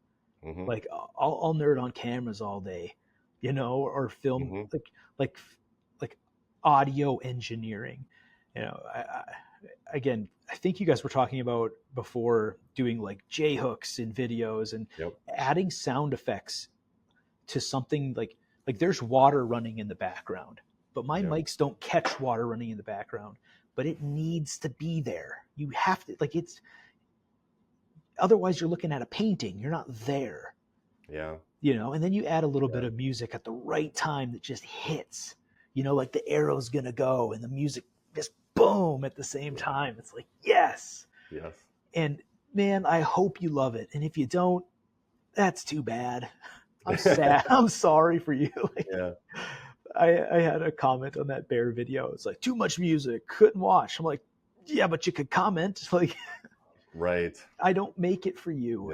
like I'll nerd on cameras all day, or film, like audio engineering. Again, I think you guys were talking about before doing like J hooks in videos and adding sound effects to something like there's water running in the background, but my mics don't catch water running in the background, but it needs to be there. You have to, like, otherwise you're looking at a painting. You're not there. Yeah. And then you add a little bit of music at the right time that just hits, like the arrow's going to go and the music just boom at the same time. It's like, yes. And man, I hope you love it. And if you don't, that's too bad. I'm sad. I'm sorry for you. I had a comment on that bear video. It's like, too much music, couldn't watch. I'm like, yeah, but you could comment. Like, right. I don't make it for you.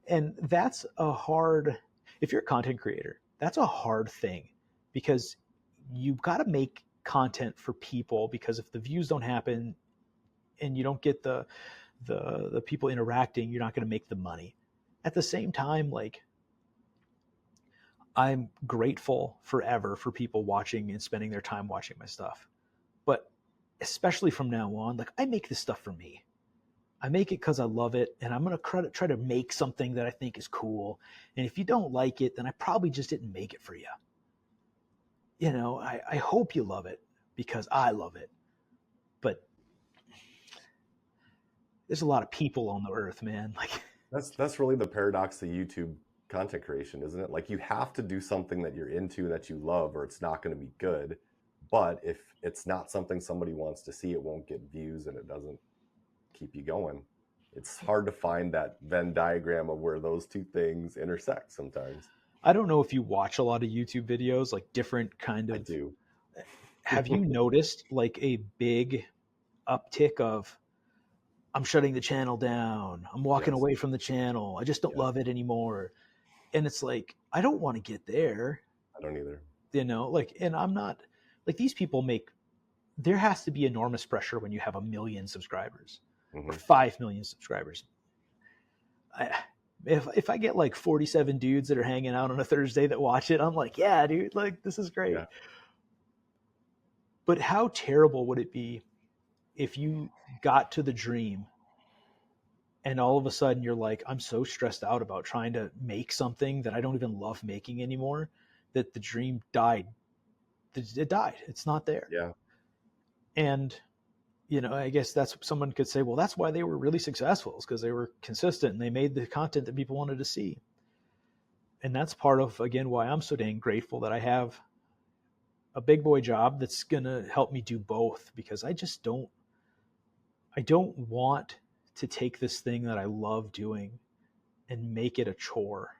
And that's a hard, if you're a content creator that's a hard thing, because you've got to make content for people, because if the views don't happen and you don't get the people interacting, you're not going to make the money. At the same time, like, I'm grateful forever for people watching and spending their time watching my stuff. But especially from now on, like, I make this stuff for me. I make it because I love it, and I'm going to try to make something that I think is cool. And if you don't like it, then I probably just didn't make it for you. You know, I hope you love it because I love it. But there's a lot of people on the earth, man. Like, That's really the paradox of YouTube content creation, isn't it? Like, you have to do something that you're into and that you love, or it's not going to be good. But if it's not something somebody wants to see, it won't get views and it doesn't keep you going. It's hard to find that Venn diagram of where those two things intersect sometimes. I don't know if you watch a lot of YouTube videos, like different kind I of. do. Have you noticed like a big uptick of, I'm shutting the channel down, I'm walking Yes. away from the channel, I just don't Yes. love it anymore? And it's like, I don't want to get there, I don't either. you know, like, and I'm not like, these people make, there has to be enormous pressure when you have 1 million subscribers or 5 million subscribers. If I get like 47 dudes that are hanging out on a Thursday that watch it, I'm like, yeah, dude, like, this is great. Yeah. But how terrible would it be if you got to the dream and all of a sudden you're like, I'm so stressed out about trying to make something that I don't even love making anymore, that the dream died. It died. It's not there. Yeah. And, you know, I guess that's, someone could say, well, that's why they were really successful, is because they were consistent and they made the content that people wanted to see. And that's part of, again, why I'm so dang grateful that I have a big boy job that's going to help me do both, because I don't want to take this thing that I love doing and make it a chore.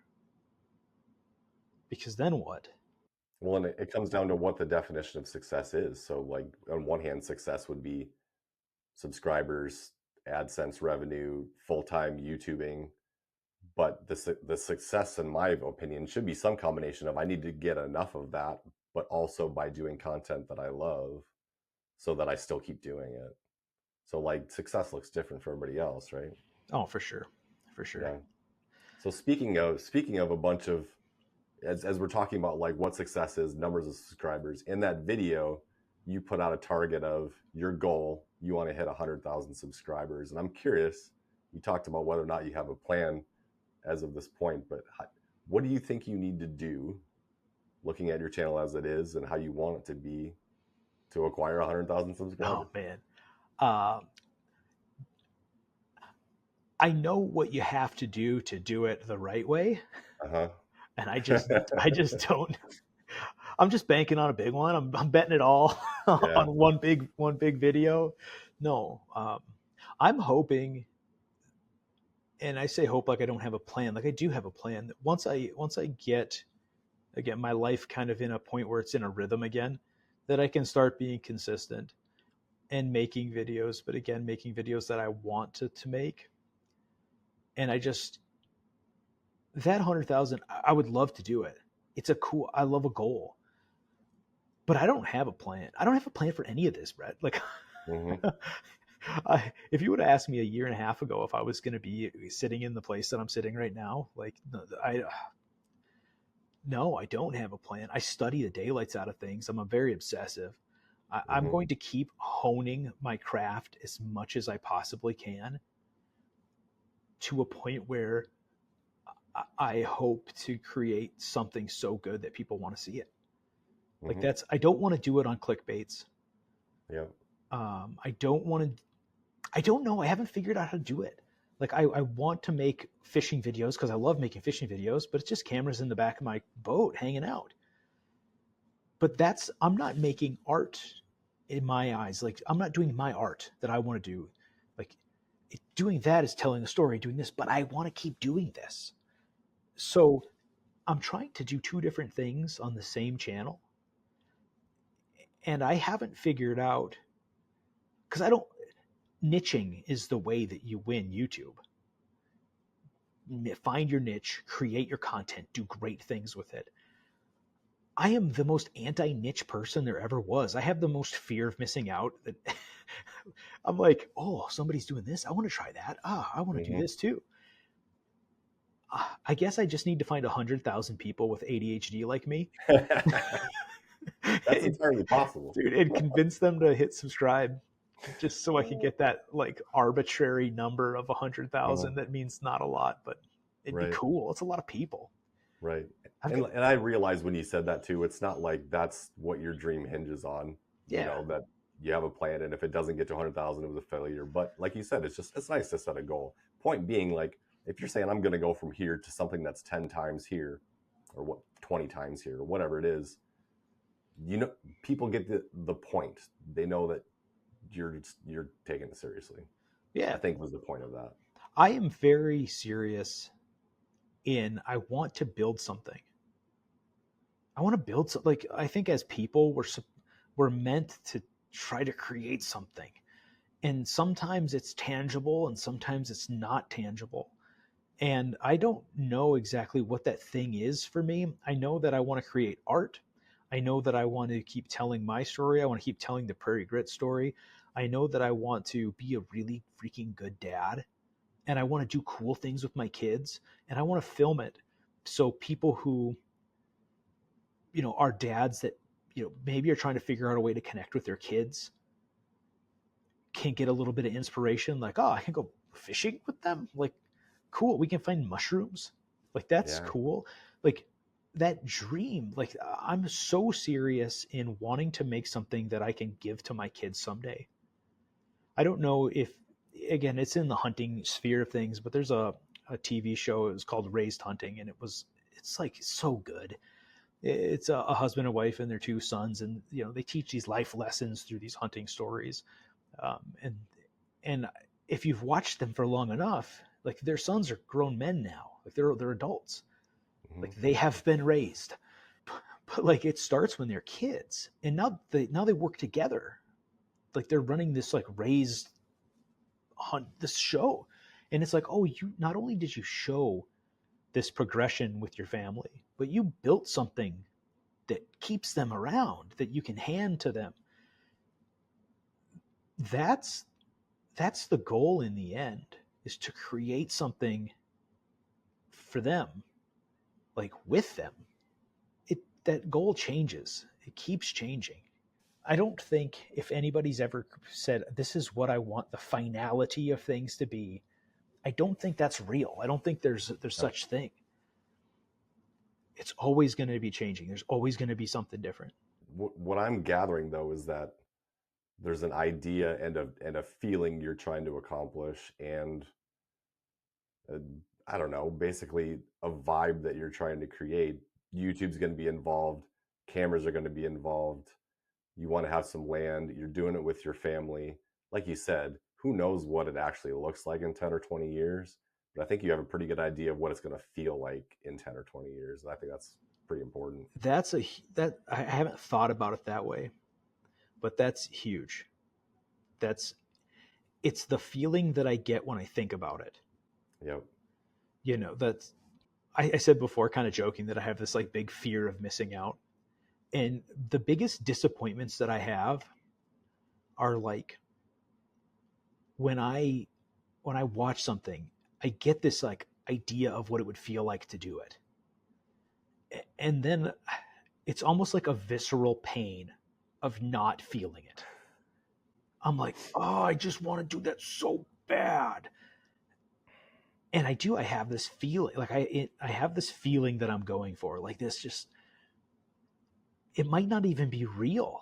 Because then what? Well, and it comes down to what the definition of success is. So, like, on one hand, success would be subscribers, AdSense revenue, full-time YouTubing. But the success, in my opinion, should be some combination of, I need to get enough of that, but also by doing content that I love so that I still keep doing it. So, like, success looks different for everybody else, right? Oh, for sure. For sure. Yeah. So speaking of a bunch of, as we're talking about like what success is, numbers of subscribers, in that video, you put out a target of your goal. You want to hit 100,000 subscribers. And I'm curious, you talked about whether or not you have a plan as of this point, but what do you think you need to do, looking at your channel as it is and how you want it to be, to acquire 100,000 subscribers? Oh, man. I know what you have to do it the right way. Uh-huh. And I just don't. I'm just banking on a big one. I'm betting it all on one big video. No, I'm hoping, and I say hope like I don't have a plan. Like, I do have a plan. Once I get, again, my life kind of in a point where it's in a rhythm again, that I can start being consistent and making videos. But again, making videos that I want to make. And I just, that 100,000, I would love to do it. It's I love a goal, but I don't have a plan. I don't have a plan for any of this, Brett. Like, if you would have asked me a year and a half ago if I was going to be sitting in the place that I'm sitting right now, like, no, I don't have a plan. I study the daylights out of things. I'm a very obsessive. I'm going to keep honing my craft as much as I possibly can, to a point where I hope to create something so good that people want to see it. Like, I don't want to do it on clickbaits. Yeah. I don't know. I haven't figured out how to do it. Like, I want to make fishing videos because I love making fishing videos, but it's just cameras in the back of my boat hanging out. But I'm not making art in my eyes. Like, I'm not doing my art that I want to do. Like, doing that is telling a story, doing this, but I want to keep doing this. So I'm trying to do two different things on the same channel. And I haven't figured out, because niching is the way that you win YouTube. Find your niche, create your content, do great things with it. I am the most anti-niche person there ever was. I have the most fear of missing out that I'm like, oh, somebody's doing this. I want to try that. I want to do Hmm. this too. I guess I just need to find 100,000 people with ADHD like me, That's and, entirely possible. dude, and convince them to hit subscribe, just so I could get that like arbitrary number of Uh, 100,000. That means not a lot, but it'd be right, cool. It's a lot of people. right. I've got, And I realized when you said that too, it's not like that's what your dream hinges on, yeah, that you have a plan, and if it doesn't get to 100,000, it was a failure. But like you said, it's nice to set a goal. Point being, like, if you're saying I'm going to go from here to something that's 10 times here, or what 20 times here, or whatever it is, people get the point. They know that you're taking it seriously. I yeah. think was the point of that. I am very serious in I want to build something. I want to build something. Like I think as people, we're meant to try to create something, and sometimes it's tangible, and sometimes it's not tangible. And I don't know exactly what that thing is for me. I know that I want to create art. I know that I want to keep telling my story. I want to keep telling the Prairie Grit story. I know that I want to be a really freaking good dad, and I want to do cool things with my kids, and I want to film it so people who, are dads that, maybe are trying to figure out a way to connect with their kids can get a little bit of inspiration. Like, oh, I can go fishing with them. Like, cool. We can find mushrooms. Like, that's Yeah. cool. Like, that dream, like, I'm so serious in wanting to make something that I can give to my kids someday. I don't know if, again, it's in the hunting sphere of things, but there's a TV show. It was called Raised Hunting, and it's like so good. It's a husband and wife and their two sons, and they teach these life lessons through these hunting stories. And if you've watched them for long enough, like their sons are grown men now, like they're adults, Hmm. like they have been raised. But like it starts when they're kids, and now they work together. Like they're running this like raised hunt this show, and it's like, oh, you not only did you show this progression with your family, but you built something that keeps them around that you can hand to them. That's the goal in the end, is to create something for them, like with them. That goal changes. It keeps changing. I don't think if anybody's ever said this is what I want the finality of things to be, I don't think that's real. I don't think there's such thing. It's always going to be changing. There's always going to be something different. What I'm gathering though is that there's an idea and a feeling you're trying to accomplish, and uh, I don't know, basically a vibe that you're trying to create. YouTube's going to be involved, cameras are going to be involved. You want to have some land. You're doing it with your family. Like you said, who knows what it actually looks like in 10 or 20 years? But I think you have a pretty good idea of what it's going to feel like in 10 or 20 years. And I think that's pretty important. That I haven't thought about it that way, but that's huge. That's It's the feeling that I get when I think about it. Yep. That's I said before, kind of joking, that I have this like big fear of missing out. And the biggest disappointments that I have are like when I watch something, I get this like idea of what it would feel like to do it. And then it's almost like a visceral pain of not feeling it. I'm like, oh, I just want to do that so bad. And I have this feeling, like I have this feeling that I'm going for, like this just, it might not even be real,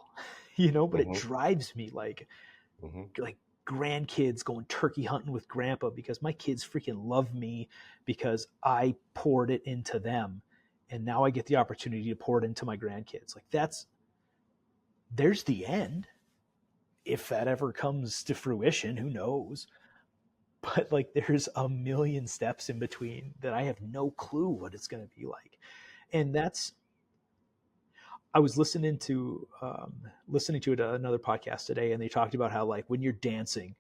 but it Mm-hmm. drives me Mm-hmm. like grandkids going turkey hunting with grandpa because my kids freaking love me because I poured it into them. And now I get the opportunity to pour it into my grandkids. Like there's the end. If that ever comes to fruition, who knows? But like there's a million steps in between that I have no clue what it's going to be like. And I was listening to another podcast today, and they talked about how like when you're dancing,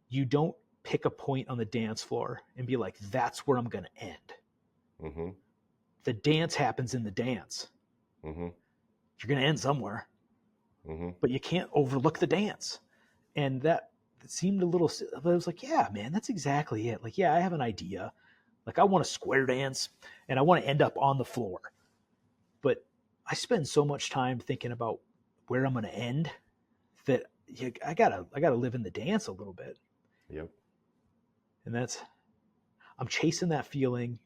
you don't pick a point on the dance floor and be like, that's where I'm going to end. Mm-hmm. The dance happens in the dance. Mm-hmm. You're going to end somewhere, Mm-hmm. but you can't overlook the dance. And that seemed a little, but I was like, yeah, man, that's exactly it. Like, yeah, I have an idea. Like, I want to square dance and I want to end up on the floor. But I spend so much time thinking about where I'm going to end that I gotta live in the dance a little bit. Yep. And I'm chasing that feeling.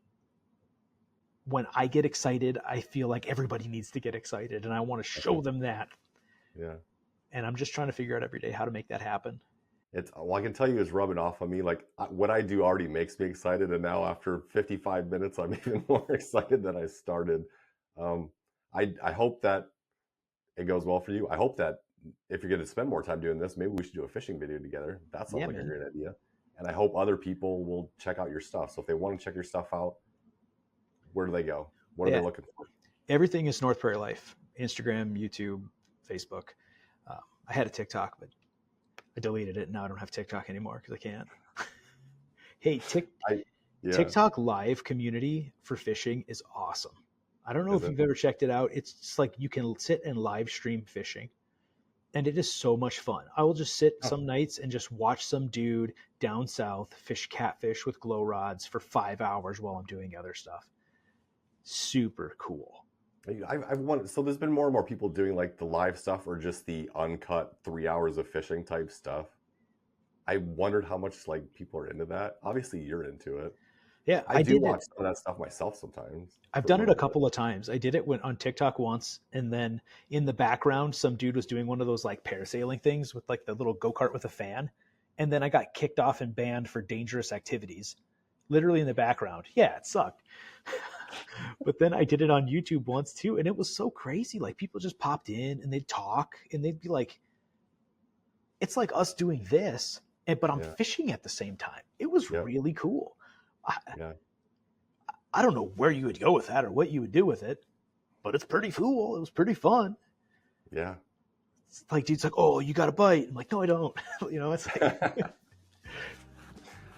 When I get excited, I feel like everybody needs to get excited, and I want to show them that. Yeah. And I'm just trying to figure out every day how to make that happen. Well, I can tell you it's rubbing off on me. Like what I do already makes me excited, and now after 55 minutes, I'm even more excited than I started. Um, I hope that it goes well for you. I hope that if you're going to spend more time doing this, maybe we should do a fishing video together. That sounds Yeah, like a man. great idea. And I hope other people will check out your stuff. So if they want to check your stuff out, where do they go? What are Yeah, they looking for? everything is North Prairie Life. Instagram, YouTube, Facebook. I had a TikTok, but I deleted it. Now I don't have TikTok anymore because I can't. Hey, Yeah, TikTok live community for fishing is awesome. I don't know is if it? you've ever checked it out. It's just like you can sit and live stream fishing, and it is so much fun. I will just sit Oh, some nights and just watch some dude down south fish catfish with glow rods for 5 hours while I'm doing other stuff. Super cool. I've wanted, so there's been more and more people doing like the live stuff or just the uncut 3 hours of fishing type stuff. I wondered how much like people are into that. Obviously, you're into it. Yeah, I I do did watch it. some of that stuff myself sometimes I've for a done it a little bit. couple of times. I did it when on TikTok once, and then in the background, some dude was doing one of those like parasailing things with like the little go kart with a fan, and then I got kicked off and banned for dangerous activities, literally in the background. Yeah, it sucked. But then I did it on YouTube once too, and it was so crazy. Like people just popped in and they'd talk, and they'd be like, "It's like us doing this, but I'm Yeah, fishing at the same time." It was yep, really cool. I, yeah, I don't know where you would go with that or what you would do with it, but it's pretty cool. It was pretty fun. yeah. It's like dude's like, "Oh, you got a bite." I'm like, "No, I don't." It's like,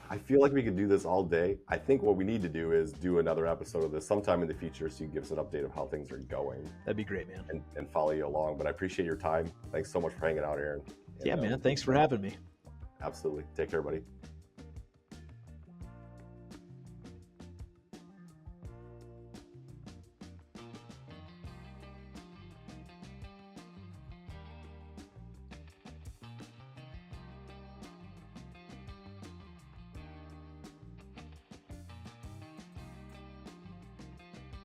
I feel like we could do this all day. I think what we need to do is do another episode of this sometime in the future so you can give us an update of how things are going that'd be great, man. and follow you along. But I appreciate your time. Thanks so much for hanging out, Aaron. Yeah, And man. Thanks for having me. absolutely. Take care, buddy.